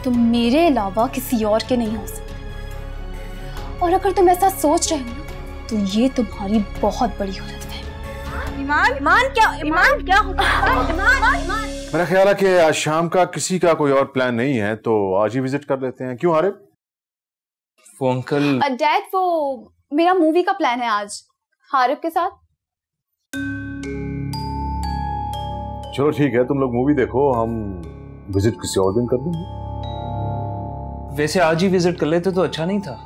तुम मेरे अलावा किसी और के नहीं हो सकते, और अगर तुम ऐसा सोच रहे हो ना तो ये तुम्हारी बहुत बड़ी गलत है। ईमान क्या होता है? ईमान मेरा ख्याल है कि आज शाम का किसी का कोई और प्लान नहीं है, तो आज ही विजिट कर लेते हैं। क्यों आरिफ? वो अंकल डैड, वो मेरा मूवी का प्लान है आज हारिफ के साथ। चलो ठीक है, तुम लोग मूवी देखो, हम विजिट किसी और दिन कर देंगे। वैसे आज ही विजिट कर लेते तो अच्छा नहीं था?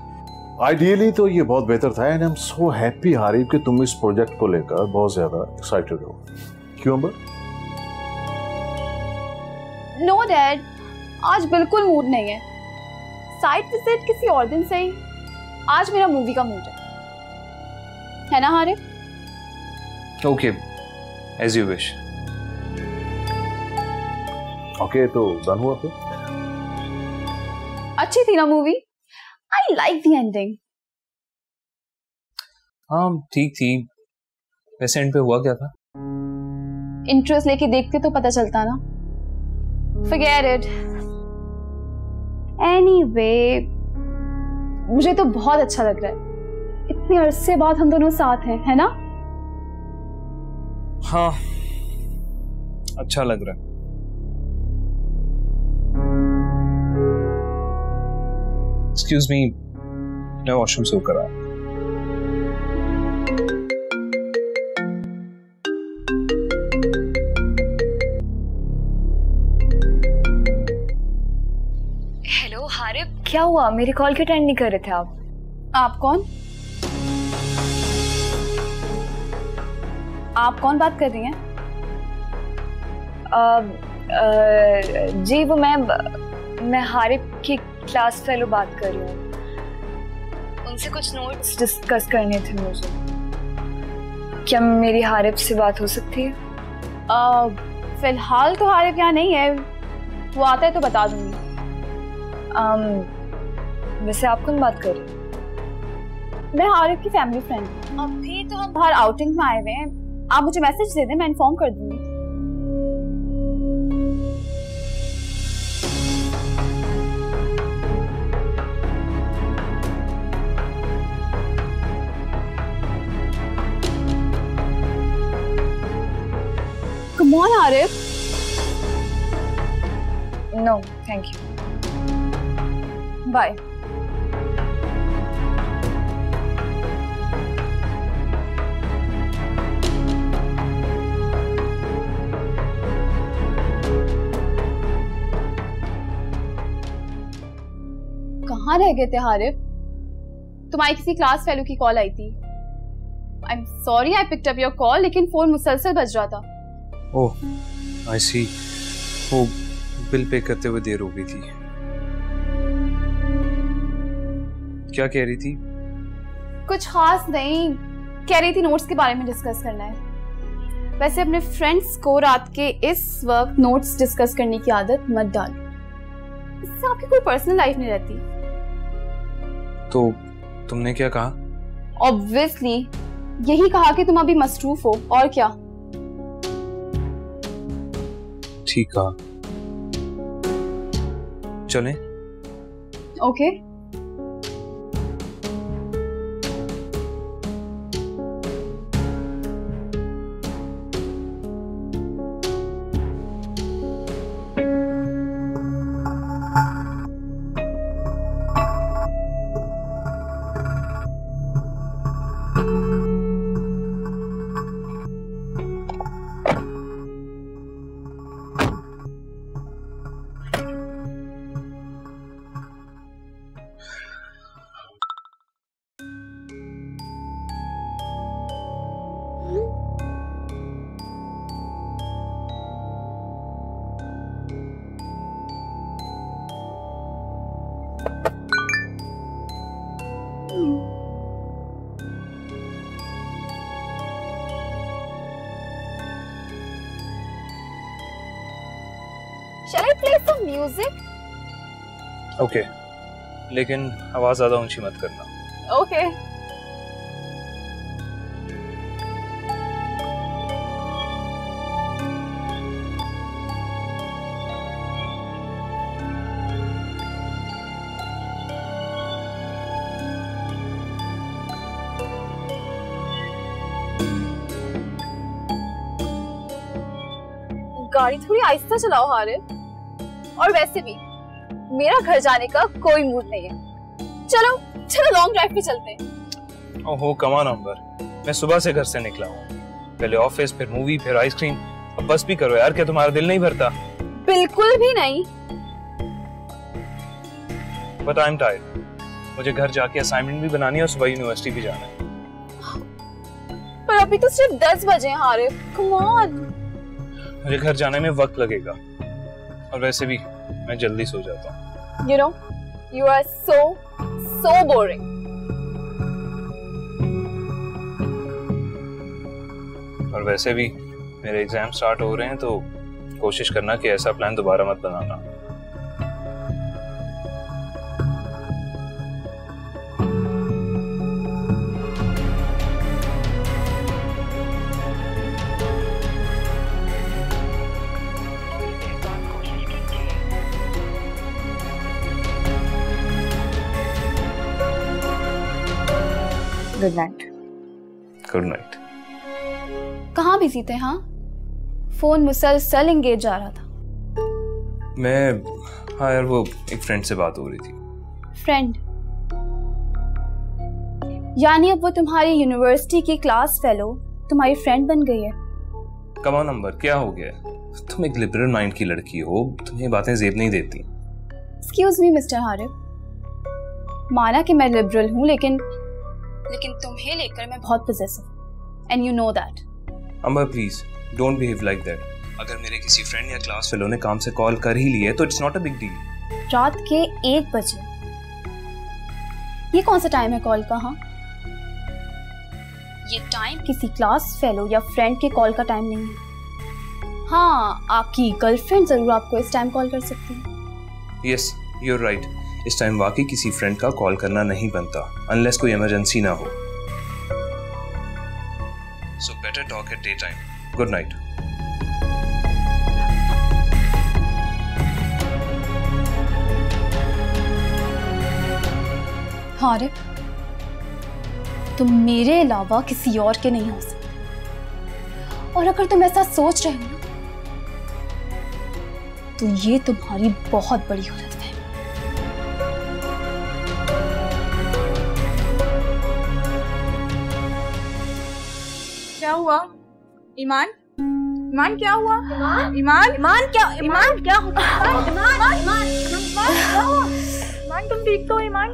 आइडियली तो ये बहुत बेहतर था, and I am so happy Haris कि तुम इस प्रोजेक्ट को लेकर बहुत ज्यादा एक्साइटेड हो। क्यों अंबर? नो डैड, आज बिल्कुल मूड नहीं है। साइट विजिट किसी और दिन सही, आज मेरा मूवी का मूड है ना Harif? Okay, as you wish. Okay, तो डन हुआ फिर? अच्छी थी ना movie? I like the ending. हाँ ठीक थी। वैसे एंड पे हुआ क्या था? इंटरेस्ट लेके देखते तो पता चलता ना। Forget it. Anyway, मुझे तो बहुत अच्छा लग रहा है। इतने अरसे बाद हम दोनों साथ हैं, है ना? हाँ, अच्छा लग रहा है। एक्सक्यूज मी, मैं वॉशरूम से होकर आया। हेलो हारिफ, क्या हुआ? मेरी कॉल क्यों अटेंड नहीं कर रहे थे आप? आप कौन? आप कौन बात कर रही हैं? जी वो मैं हारिफ की क्लास फेलो बात कर रही हूँ। उनसे कुछ नोट्स डिस्कस करने थे मुझे। क्या मेरी हारिफ से बात हो सकती है? फिलहाल तो हारिफ यहाँ नहीं है, वो आता है तो बता दूंगी। वैसे आप कौन बात कर रहे हैं? मैं हारिफ की फैमिली फ्रेंड हूँ। अभी तो हम बाहर आउटिंग में आए हुए हैं, आप मुझे मैसेज दे दें, मैं इन्फॉर्म कर दूंगी। Come on, Arif. No, thank you. Bye. कहाँ रह गए थे हारिफ? तुम्हारी किसी क्लास फेलो की कॉल आई थी। I am sorry I picked up your call, लेकिन फोन मुसलसल बज रहा था। ओह, आई सी। वो बिल पे करते हुए देर हो गई थी। क्या कह रही थी? कुछ खास नहीं, कह रही थी नोट्स के बारे में डिस्कस करना है। वैसे अपने फ्रेंड्स को रात के इस वक्त नोट्स डिस्कस करने की आदत मत डालो, इससे आपकी कोई पर्सनल लाइफ नहीं रहती। तो तुमने क्या कहा? ऑब्वियसली यही कहा कि तुम अभी मसरूफ हो, और क्या। ठीक कहा। चलें? Okay. Shall I play some music? Okay, लेकिन आवाज ज्यादा ऊंची मत करना। Okay. गाड़ी थोड़ी आहिस्ता चलाओ हारिफ। और वैसे भी मेरा घर जाने का कोई मूड नहीं है। चलो चलो लॉन्ग ड्राइव पे चलते हैं। ओहो कम ऑन अंबर, मैं सुबह से घर से निकला हूँ, पहले ऑफिस फिर मूवी फिर आइसक्रीम, अब बस भी करो यार, क्या तुम्हारा दिल नहीं भरता? बिल्कुल भी नहीं। बट आई एम टायर्ड, मुझे घर जाके असाइनमेंट भी बनानी है और सुबह यूनिवर्सिटी भी जाना है। पर अभी तो सिर्फ 10 बजे हैं हारिफ, कम ऑन। मुझे घर जाने में वक्त लगेगा और वैसे भी मैं जल्दी सो जाता हूँ। You know, you are so boring. और वैसे भी मेरे एग्जाम स्टार्ट हो रहे हैं तो कोशिश करना कि ऐसा प्लान दोबारा मत बनाना। Good night. Good night. कहाँ बिजी थे? हाँ, फोन मुसलसल एंगेज जा रहा था। हाँ यार, वो एक फ्रेंड से बात हो रही थी। फ्रेंड? यानी अब वो तुम्हारी यूनिवर्सिटी की क्लास फेलो तुम्हारी फ्रेंड बन गई है? कम ऑन नंबर, क्या हो गया? तुम एक लिबरल माइंड की लड़की हो, तुम्हें बातें जेब नहीं देती। एक्सक्यूज मी मिस्टर हारिफ, माना कि मैं लिबरल हूँ, लेकिन तुम्हें लेकर मैं बहुत possessive, and you know that. Amar please don't behave like that. अगर मेरे किसी फ्रेंड या क्लास फेलो ने काम से कॉल कर ही लिया है तो it's not a big deal. रात के 1 बजे ये कौन सा टाइम है कॉल का? हाँ, ये टाइम किसी क्लास फेलो या फ्रेंड के कॉल का टाइम नहीं है। हाँ, आपकी गर्लफ्रेंड जरूर आपको इस टाइम कॉल कर सकती है। यस यू आर राइट, इस टाइम वाकई किसी फ्रेंड का कॉल करना नहीं बनता अनलेस कोई इमरजेंसी ना हो। So better talk eight day time. Good night. Haris, तुम मेरे अलावा किसी और के नहीं हो सकते, और अगर तुम ऐसा सोच रहे हो ना तो ये तुम्हारी बहुत बड़ी गलत है। क्या हुआ ईमान? ईमान क्या हुआ? ईमान क्या हुआ? ईमान तुम ठीक तो हो? ईमान